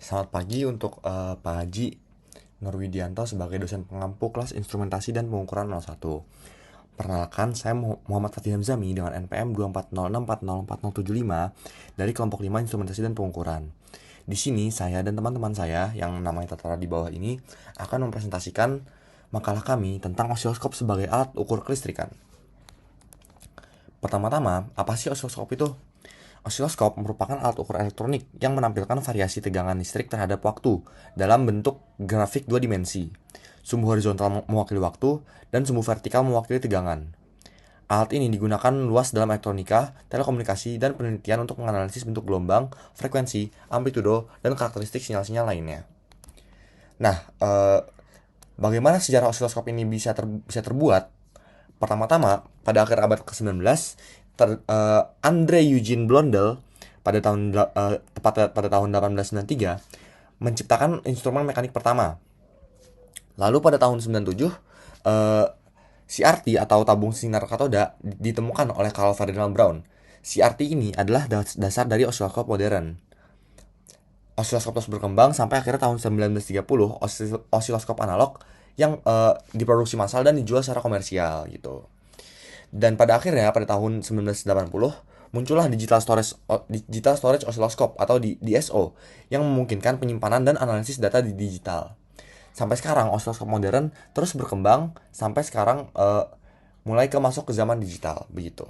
Selamat pagi untuk Pak Haji Nurwidianto sebagai dosen pengampu kelas instrumentasi dan pengukuran 01. Perkenalkan, saya Muhammad Fatih Hamzami dengan NPM 240640475 dari kelompok 5 instrumentasi dan pengukuran. Di sini saya dan teman-teman saya yang namanya tertera di bawah ini akan mempresentasikan makalah kami tentang osiloskop sebagai alat ukur kelistrikan. Pertama-tama, apa sih osiloskop itu? Osiloskop merupakan alat ukur elektronik yang menampilkan variasi tegangan listrik terhadap waktu dalam bentuk grafik dua dimensi. Sumbu horizontal mewakili waktu dan sumbu vertikal mewakili tegangan. Alat ini digunakan luas dalam elektronika, telekomunikasi, dan penelitian untuk menganalisis bentuk gelombang, frekuensi, amplitudo, dan karakteristik sinyal-sinyal lainnya. Nah, bagaimana sejarah osiloskop ini bisa terbuat? Pertama-tama, pada akhir abad ke-19, Andre Eugene Blondel tepat pada tahun 1893 menciptakan instrumen mekanik pertama. Lalu pada tahun 97, eh, CRT atau tabung sinar katoda ditemukan oleh Carl Ferdinand Braun. CRT ini adalah dasar dari osiloskop modern. Osiloskop terus berkembang sampai akhirnya tahun 1930 osiloskop analog yang diproduksi massal dan dijual secara komersial gitu. Dan pada akhirnya pada tahun 1980 muncullah digital storage oscilloscope atau DSO yang memungkinkan penyimpanan dan analisis data di digital. Sampai sekarang oscilloscope modern terus berkembang sampai sekarang mulai masuk ke zaman digital begitu.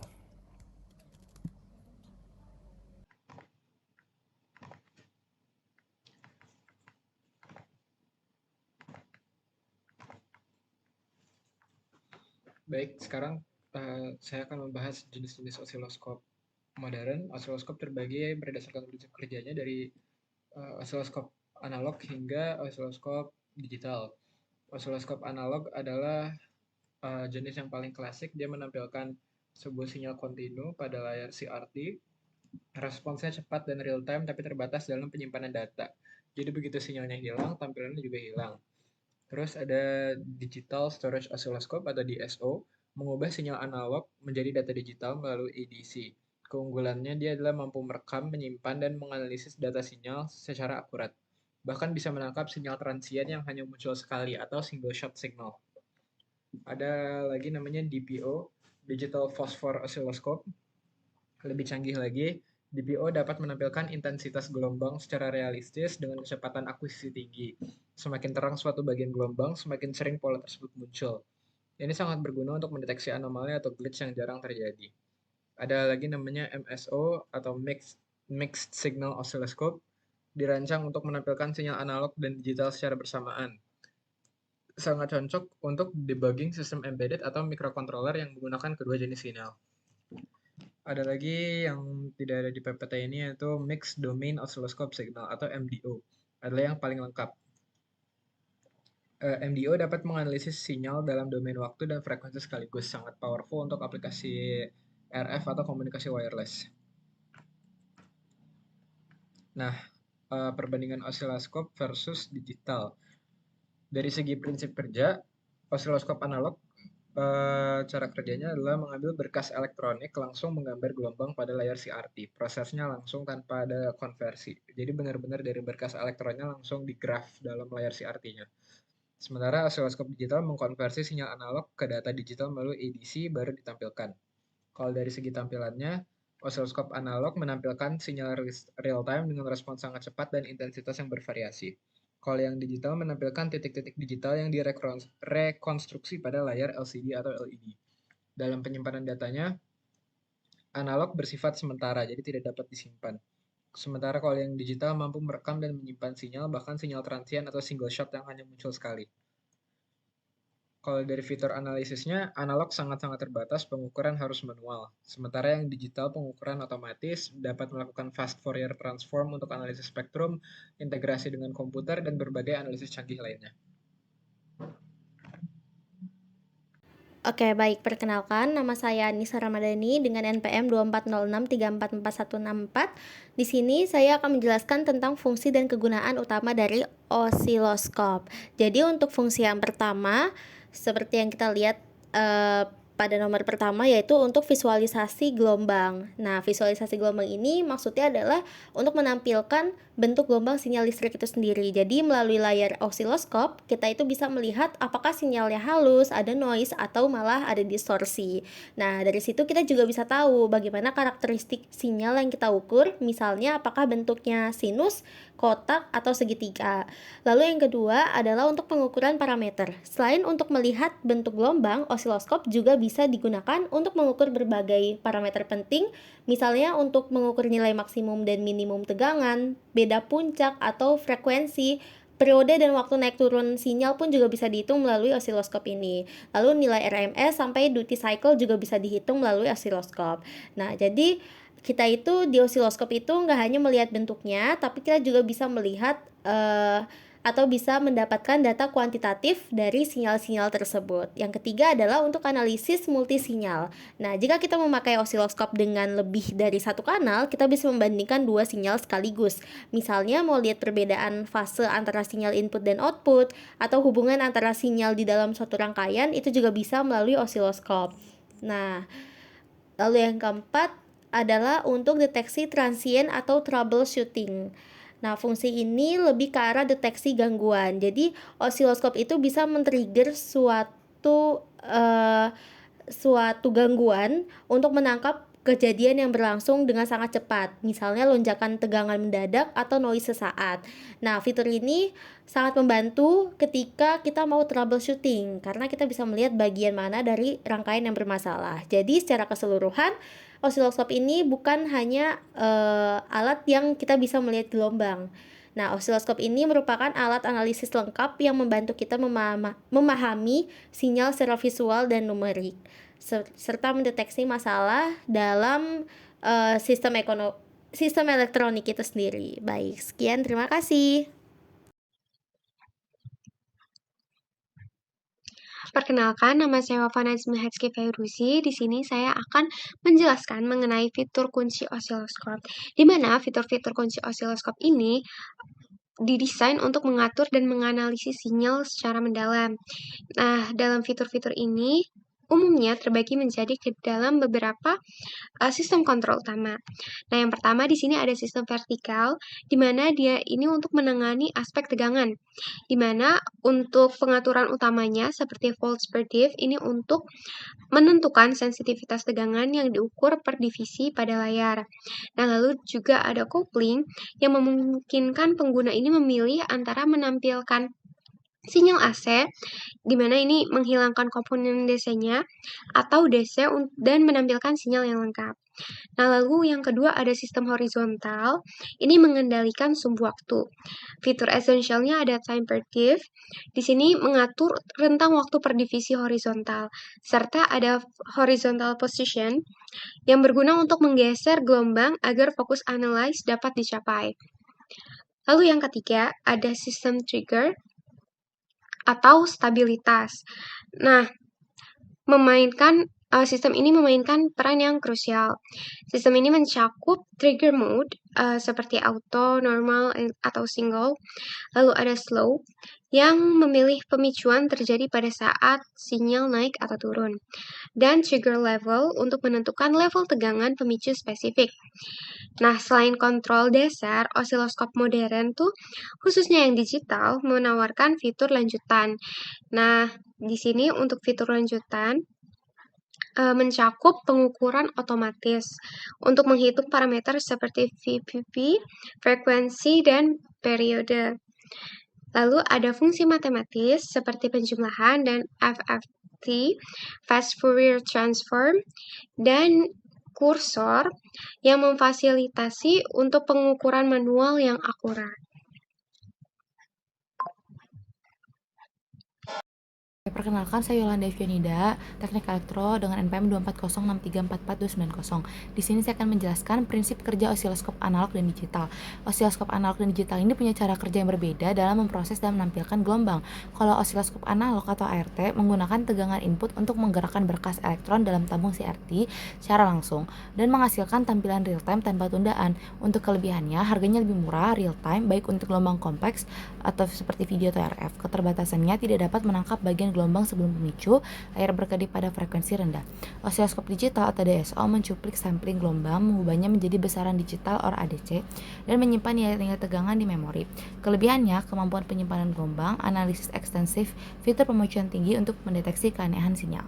Baik, sekarang saya akan membahas jenis-jenis osiloskop modern. Osiloskop terbagi berdasarkan prinsip kerjanya dari osiloskop analog hingga osiloskop digital. Osiloskop analog adalah jenis yang paling klasik. Dia menampilkan sebuah sinyal kontinu pada layar CRT. Responsnya cepat dan real time, tapi terbatas dalam penyimpanan data. Jadi begitu sinyalnya hilang, tampilannya juga hilang. Terus ada Digital Storage Oscilloscope atau DSO, mengubah sinyal analog menjadi data digital melalui ADC. Keunggulannya dia adalah mampu merekam, menyimpan, dan menganalisis data sinyal secara akurat. Bahkan bisa menangkap sinyal transient yang hanya muncul sekali atau single shot signal. Ada lagi namanya DPO, Digital Phosphor Oscilloscope. Lebih canggih lagi, DPO dapat menampilkan intensitas gelombang secara realistis dengan kecepatan akuisisi tinggi. Semakin terang suatu bagian gelombang, semakin sering pola tersebut muncul. Ini sangat berguna untuk mendeteksi anomali atau glitch yang jarang terjadi. Ada lagi namanya MSO atau Mixed Signal Oscilloscope, dirancang untuk menampilkan sinyal analog dan digital secara bersamaan. Sangat cocok untuk debugging sistem embedded atau microcontroller yang menggunakan kedua jenis sinyal. Ada lagi yang tidak ada di PPT ini yaitu Mixed Domain Oscilloscope Signal atau MDO. Adalah yang paling lengkap. MDO dapat menganalisis sinyal dalam domain waktu dan frekuensi sekaligus, sangat powerful untuk aplikasi RF atau komunikasi wireless. Nah, perbandingan osiloskop versus digital. Dari segi prinsip kerja, osiloskop analog cara kerjanya adalah mengambil berkas elektronik langsung menggambar gelombang pada layar CRT. Prosesnya langsung tanpa ada konversi. Jadi benar-benar dari berkas elektronnya langsung digraf dalam layar CRT-nya. Sementara osiloskop digital mengkonversi sinyal analog ke data digital melalui ADC baru ditampilkan. Kalau dari segi tampilannya, osiloskop analog menampilkan sinyal real time dengan respons sangat cepat dan intensitas yang bervariasi. Kalau yang digital menampilkan titik-titik digital yang direkonstruksi pada layar LCD atau LED. Dalam penyimpanan datanya, analog bersifat sementara, jadi tidak dapat disimpan. Sementara kalau yang digital mampu merekam dan menyimpan sinyal, bahkan sinyal transient atau single shot yang hanya muncul sekali. Kalau dari fitur analisisnya, analog sangat-sangat terbatas, pengukuran harus manual. Sementara yang digital pengukuran otomatis dapat melakukan fast Fourier transform untuk analisis spektrum, integrasi dengan komputer, dan berbagai analisis canggih lainnya. Oke, baik. Perkenalkan, nama saya Nisa Ramadhani dengan NPM 24063444164. Di sini saya akan menjelaskan tentang fungsi dan kegunaan utama dari osiloskop. Jadi untuk fungsi yang pertama, seperti yang kita lihat pada nomor pertama yaitu untuk visualisasi gelombang. Nah, visualisasi gelombang ini maksudnya adalah untuk menampilkan bentuk gelombang sinyal listrik itu sendiri. Jadi melalui layar osiloskop, kita itu bisa melihat apakah sinyalnya halus, ada noise, atau malah ada distorsi. Nah, dari situ kita juga bisa tahu bagaimana karakteristik sinyal yang kita ukur, misalnya apakah bentuknya sinus, kotak, atau segitiga. Lalu yang kedua adalah untuk pengukuran parameter. Selain untuk melihat bentuk gelombang, osiloskop juga bisa digunakan untuk mengukur berbagai parameter penting, misalnya untuk mengukur nilai maksimum dan minimum tegangan, beda puncak atau frekuensi, periode dan waktu naik turun sinyal pun juga bisa dihitung melalui osiloskop ini. Lalu nilai RMS sampai duty cycle juga bisa dihitung melalui osiloskop. Nah, jadi kita itu di osiloskop itu nggak hanya melihat bentuknya, tapi kita juga bisa melihat atau bisa mendapatkan data kuantitatif dari sinyal-sinyal tersebut. Yang ketiga adalah untuk analisis multisinyal. Nah, jika kita memakai osiloskop dengan lebih dari satu kanal, kita bisa membandingkan dua sinyal sekaligus. Misalnya mau lihat perbedaan fase antara sinyal input dan output, atau hubungan antara sinyal di dalam suatu rangkaian, itu juga bisa melalui osiloskop. Nah, lalu yang keempat adalah untuk deteksi transient atau troubleshooting. Nah, fungsi ini lebih ke arah deteksi gangguan. Jadi, osiloskop itu bisa men-trigger suatu gangguan untuk menangkap kejadian yang berlangsung dengan sangat cepat, misalnya lonjakan tegangan mendadak atau noise sesaat. Nah, fitur ini sangat membantu ketika kita mau troubleshooting, karena kita bisa melihat bagian mana dari rangkaian yang bermasalah. Jadi, secara keseluruhan, osiloskop ini bukan hanya alat yang kita bisa melihat gelombang. Nah, osiloskop ini merupakan alat analisis lengkap yang membantu kita memahami sinyal secara visual dan numerik, serta mendeteksi masalah dalam sistem elektronik itu sendiri. Baik, sekian, terima kasih. Perkenalkan, nama saya Wafa Nazmi Hatski Fairuzi. Di sini saya akan menjelaskan mengenai fitur kunci osiloskop, di mana fitur-fitur kunci osiloskop ini didesain untuk mengatur dan menganalisis sinyal secara mendalam. Nah, dalam fitur-fitur ini umumnya terbagi menjadi ke dalam beberapa sistem kontrol utama. Nah, yang pertama di sini ada sistem vertikal, di mana dia ini untuk menangani aspek tegangan, di mana untuk pengaturan utamanya seperti volts per div ini untuk menentukan sensitivitas tegangan yang diukur per divisi pada layar. Nah, lalu juga ada coupling yang memungkinkan pengguna ini memilih antara menampilkan sinyal AC, di mana ini menghilangkan komponen DC-nya, atau DC dan menampilkan sinyal yang lengkap. Nah, lalu yang kedua ada sistem horizontal, ini mengendalikan sumbu waktu. Fitur essentialnya ada time per div, di sini mengatur rentang waktu per divisi horizontal, serta ada horizontal position, yang berguna untuk menggeser gelombang agar fokus analyze dapat dicapai. Lalu yang ketiga ada sistem trigger, atau stabilitas. Nah, sistem ini memainkan peran yang krusial. Sistem ini mencakup trigger mode seperti auto, normal, atau single. Lalu ada slow yang memilih pemicuan terjadi pada saat sinyal naik atau turun. Dan trigger level untuk menentukan level tegangan pemicu spesifik. Nah, selain kontrol dasar, osiloskop modern tuh, khususnya yang digital, menawarkan fitur lanjutan. Nah, di sini untuk fitur lanjutan, mencakup pengukuran otomatis untuk menghitung parameter seperti VPP, frekuensi, dan periode. Lalu ada fungsi matematis seperti penjumlahan dan FFT, Fast Fourier Transform, dan kursor yang memfasilitasi untuk pengukuran manual yang akurat. Perkenalkan, saya Yolanda Evianida, Teknik Elektro dengan NPM 24063444290. Di sini saya akan menjelaskan prinsip kerja osiloskop analog dan digital. Osiloskop analog dan digital ini punya cara kerja yang berbeda dalam memproses dan menampilkan gelombang. Kalau osiloskop analog atau ART menggunakan tegangan input untuk menggerakkan berkas elektron dalam tabung CRT secara langsung dan menghasilkan tampilan real time tanpa tundaan. Untuk kelebihannya, harganya lebih murah, real time, baik untuk gelombang kompleks atau seperti video atau RF. Keterbatasannya tidak dapat menangkap bagian gelombang sebelum pemicu, layar berkedip pada frekuensi rendah. Osiloskop digital atau DSO mencuplik sampling gelombang, mengubahnya menjadi besaran digital or ADC, dan menyimpan nilai-nilai tegangan di memori. Kelebihannya, kemampuan penyimpanan gelombang, analisis ekstensif, fitur pemajuan tinggi untuk mendeteksi keanehan sinyal.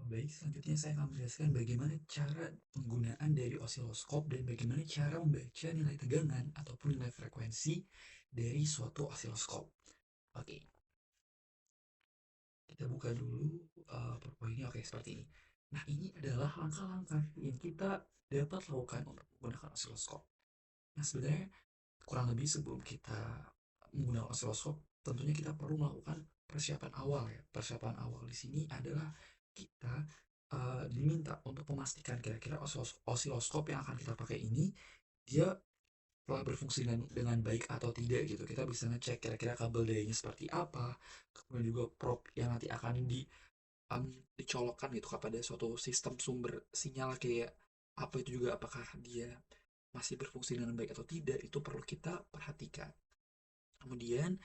Baik, selanjutnya saya akan menjelaskan bagaimana cara penggunaan dari osiloskop dan bagaimana cara membaca nilai tegangan ataupun nilai frekuensi dari suatu osiloskop. Oke, kita buka dulu PowerPoint-nya. Oke, seperti ini. Nah, ini adalah langkah-langkah yang kita dapat lakukan untuk menggunakan osiloskop. Nah, sebenarnya kurang lebih sebelum kita menggunakan osiloskop, tentunya kita perlu melakukan persiapan awal ya. Persiapan awal di sini adalah kita diminta untuk memastikan kira-kira osiloskop yang akan kita pakai ini dia telah berfungsi dengan baik atau tidak gitu. Kita bisa ngecek kira-kira kabel dayanya seperti apa, kemudian juga probe yang nanti akan dicolokkan gitu kepada suatu sistem sumber sinyal kayak apa itu juga, apakah dia masih berfungsi dengan baik atau tidak, itu perlu kita perhatikan. Kemudian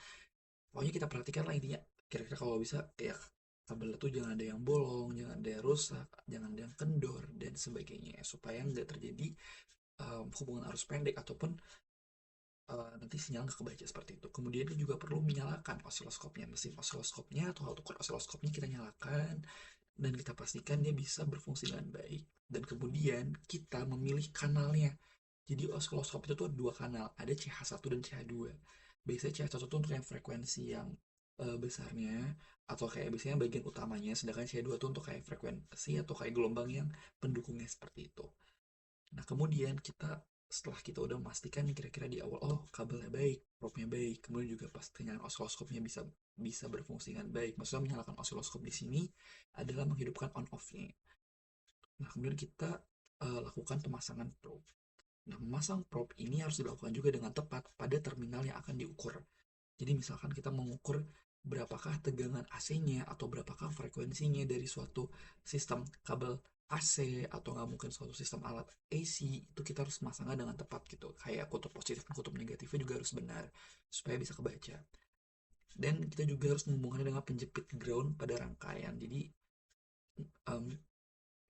pokoknya kita perhatikan lah intinya, kira-kira kalau bisa kayak kabel itu jangan ada yang bolong, jangan ada yang rusak, jangan ada yang kendor dan sebagainya, supaya nggak terjadi hubungan arus pendek ataupun nanti sinyal nggak kebaca seperti itu. Kemudian kita juga perlu menyalakan osiloskopnya, mesin osiloskopnya atau alat ukur osiloskopnya kita nyalakan dan kita pastikan dia bisa berfungsi dengan baik. Dan kemudian kita memilih kanalnya. Jadi osiloskop itu tuh ada dua kanal, ada CH1 dan CH2. Biasanya CH1 itu untuk yang frekuensi yang besarnya atau kayak biasanya bagian utamanya, sedangkan CH2 itu untuk kayak frekuensi atau kayak gelombang yang pendukungnya seperti itu. Nah, kemudian setelah kita udah memastikan nih kira-kira di awal, oh kabelnya baik, probe-nya baik, kemudian juga pastinya osiloskopnya bisa berfungsi dengan baik. Maksudnya menyalakan osiloskop di sini adalah menghidupkan on off-nya. Nah, kemudian kita lakukan pemasangan probe. Nah, memasang probe ini harus dilakukan juga dengan tepat pada terminal yang akan diukur. Jadi misalkan kita mengukur berapakah tegangan AC-nya atau berapakah frekuensinya dari suatu sistem kabel AC atau nggak mungkin suatu sistem alat AC, itu kita harus memasangnya dengan tepat gitu. Kayak kutub positif dan kutub negatifnya juga harus benar supaya bisa kebaca. Dan kita juga harus menghubungkannya dengan penjepit ground pada rangkaian. Jadi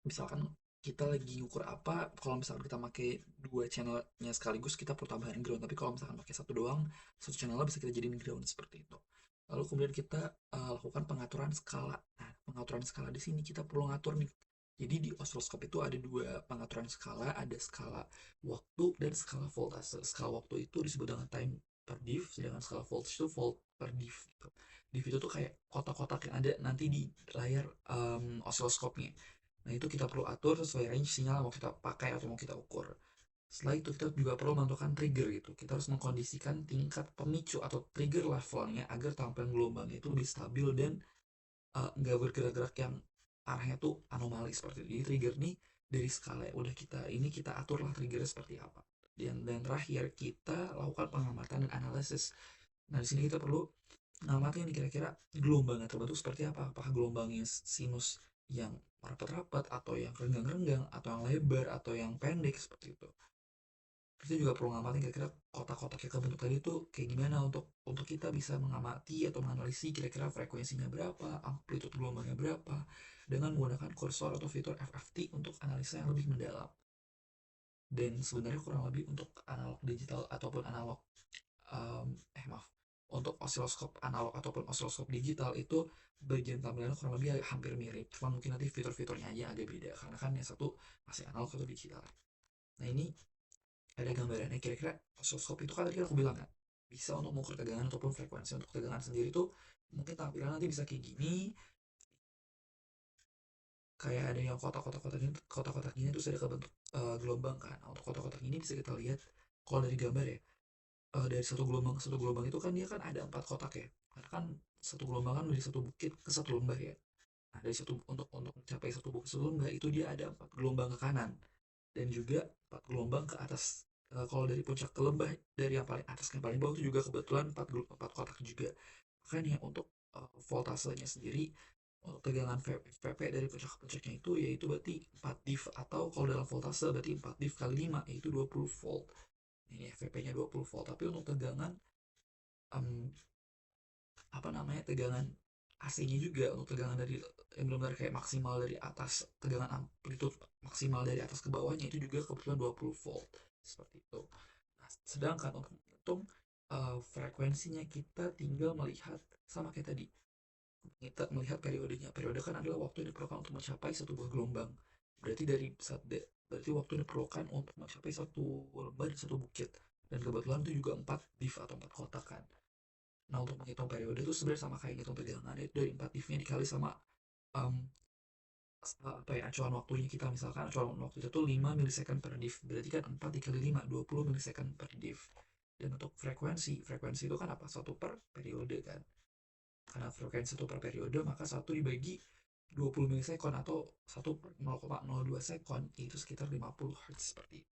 misalkan kita lagi ngukur apa, kalau misalkan kita pakai dua channelnya sekaligus kita perlu tambahin ground, tapi kalau misalkan pakai satu doang, satu channelnya bisa kita jadiin ground seperti itu. Lalu kemudian kita lakukan pengaturan skala. Nah, pengaturan skala di sini kita perlu ngatur nih. Jadi di osiloskop itu ada dua pengaturan skala, ada skala waktu dan skala voltase. Skala waktu itu disebut dengan time per diff, sedangkan skala voltage itu volt per diff gitu. Diff itu tuh kayak kotak-kotak yang ada nanti di layar osiloskopnya. Nah, itu kita perlu atur sesuai range sinyal mau kita pakai atau mau kita ukur. Setelah itu kita juga perlu menentukan trigger gitu. Kita harus mengkondisikan tingkat pemicu atau trigger levelnya agar tampilan gelombangnya itu lebih stabil dan nggak bergerak-gerak yang arahnya tuh anomali seperti itu. Jadi trigger nih dari skala udah kita aturlah triggernya seperti apa. Dan terakhir kita lakukan pengamatan dan analisis. Nah, di sini kita perlu ngamatin kira-kira gelombangnya terbentuk seperti apa. Apakah gelombangnya sinus yang rapat-rapat atau yang renggang-renggang atau yang lebar atau yang pendek seperti itu. Kita juga perlu ngamatin kira-kira kotak-kotak yang kebentuk tadi itu kayak gimana untuk kita bisa mengamati atau menganalisis kira-kira frekuensinya berapa, amplitude gelombangnya berapa dengan menggunakan kursor atau fitur FFT untuk analisa yang lebih mendalam. Dan sebenarnya kurang lebih untuk analog digital ataupun analog untuk osiloskop analog ataupun osiloskop digital itu bagian tampilannya kurang lebih hampir mirip, cuma mungkin nanti fitur-fiturnya aja agak beda karena kan yang satu masih analog atau digital. Nah, ini ada gambarannya kira-kira osiloskop itu kan tadi aku bilang kan bisa untuk mengukur tegangan ataupun frekuensi. Untuk tegangan sendiri tuh mungkin tampilan nanti bisa kayak gini, kayak ada yang kotak-kotak gini terus ada kebentuk gelombang kan. Nah, untuk kotak-kotak ini bisa kita lihat kalau dari gambar ya, dari satu gelombang itu kan dia kan ada 4 kotak ya, karena kan satu gelombang kan dari satu bukit ke satu lembah ya. Nah, dari untuk mencapai satu bukit satu lembah itu dia ada 4 gelombang ke kanan dan juga 4 gelombang ke atas. Kalau dari puncak ke lembah, dari yang paling atas ke yang paling bawah itu juga kebetulan 4 kotak juga. Makanya untuk voltasenya sendiri, untuk tegangan VP dari puncak ke puncaknya itu yaitu berarti 4 div, atau kalau dalam voltase berarti 4 div kali 5 yaitu 20 volt. Ini VP-nya 20 volt. Tapi untuk tegangan tegangan AC-nya juga untuk tegangan dari yang benar-benar kayak maksimal dari atas, tegangan amplitude maksimal dari atas ke bawahnya itu juga kebetulan 20 volt seperti itu. Nah, sedangkan untuk menghitung frekuensinya kita tinggal melihat sama kayak tadi, kita melihat periodenya. Periode kan adalah waktu yang diperlukan untuk mencapai satu buah gelombang. Berarti waktu yang diperlukan untuk mencapai satu lembah dan satu bukit. Dan kebetulan itu juga 4 div atau 4 kotak kan. Nah, untuk menghitung periode itu sebenarnya sama kayak ngitung tegangan, itu dari 4 div-nya dikali sama um, apa ya, acuan waktunya kita. Misalkan acuan waktu itu tuh 5 milisecond per div, berarti kan 4 dikali 5 20 milisecond per div. Dan untuk frekuensi itu kan apa, satu per periode kan. Karena frekuensi satu per periode, maka satu dibagi 20 milisekon atau 1 per 0,02 sekon itu sekitar 50 Hz seperti itu.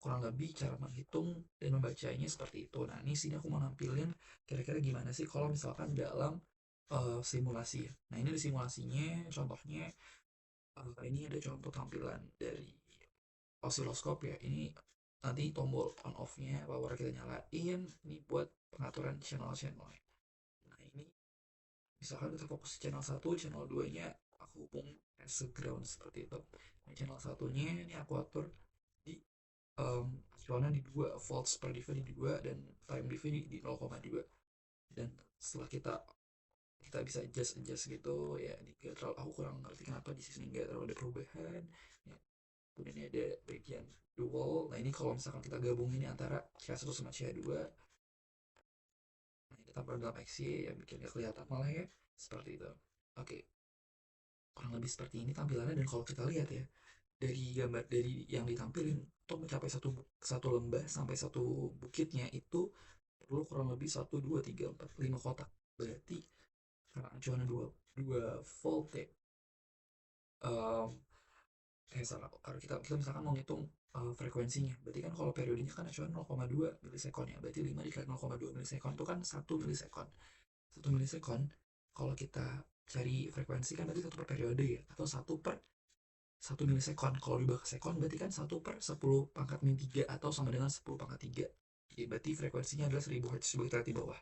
Kurang lebih cara menghitung dan membacanya seperti itu. Nah, ini sini aku mau nampilin kira-kira gimana sih kalau misalkan dalam simulasi. Nah, ini di simulasinya contohnya, ini ada contoh tampilan dari osiloskop ya. Ini nanti tombol on off-nya power kita nyalain, ini buat pengaturan channel-channel. Nah, ini misalkan kita fokus channel 1, channel 2 nya aku hubung as a ground seperti itu. Nah, channel 1 nya ini aku atur di acuannya di 2 volts per div di 2 dan time div di 0,2. Dan setelah kita bisa adjust gitu ya, nggak terlalu, aku kurang ngerti kenapa di sini nggak terlalu ada perubahan ya. Kemudian ini ada bagian dual. Nah, ini kalau misalkan kita gabungin ini antara CH1 sama CH2, nah ini tampil dalam XY yang bikin gak kelihatan malah ya, seperti itu. Oke, kurang lebih seperti ini tampilannya. Dan kalau kita lihat ya, dari gambar dari yang ditampilin, untuk mencapai satu lembah sampai satu bukitnya itu perlu kurang lebih 1, 2, 3, 4, 5 kotak. Berarti karena acuannya 2 volt ya, um, salah, kalau kita misalkan mau ngitung frekuensinya, berarti kan kalau periodenya kan acuan 0,2 milisekon ya, berarti 5 dikali 0,2 milisekon itu kan 1 milisekon. 1 milisekon kalau kita cari frekuensi kan berarti 1 per periode ya, atau 1 milisekon. Kalau diubah ke sekon berarti kan 1/10⁻³ atau sama dengan 10⁻³ ya, berarti frekuensinya adalah 1000 Hz. Coba kita lihat di bawah.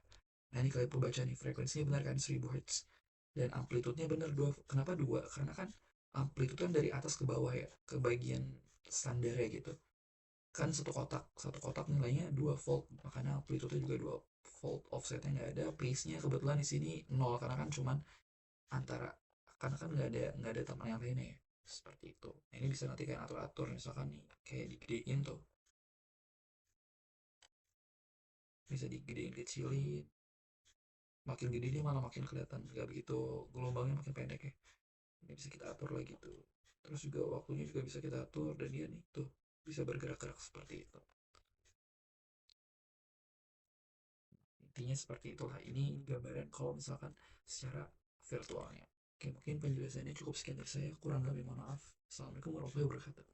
Nah, ini kalian baca nih, frekuensinya benar kan 1000 Hz. Dan amplitudenya benar 2. Kenapa 2? Karena kan amplitude kan dari atas ke bawah ya, ke bagian standarnya gitu. Kan satu kotak nilainya 2 volt, makanya amplitude juga 2 volt. Offsetnya nggak ada, pace-nya kebetulan di sini 0 karena kan cuman antara, karena kan nggak ada teman yang lainnya ya, seperti itu. Nah, ini bisa nanti kayak atur-atur, misalkan nih kayak digedein tuh, bisa digedein kecilin, makin gede dia malah makin kelihatan nggak begitu, gelombangnya makin pendek ya. Ini bisa kita atur lagi tuh. Terus juga waktunya juga bisa kita atur, dan dia nih tuh bisa bergerak-gerak seperti itu. Intinya seperti itulah. Ini gambaran kalau misalkan secara virtualnya. Oke, mungkin penjelasannya cukup sekian dari saya. Kurang lebih mohon maaf. Assalamualaikum warahmatullahi wabarakatuh.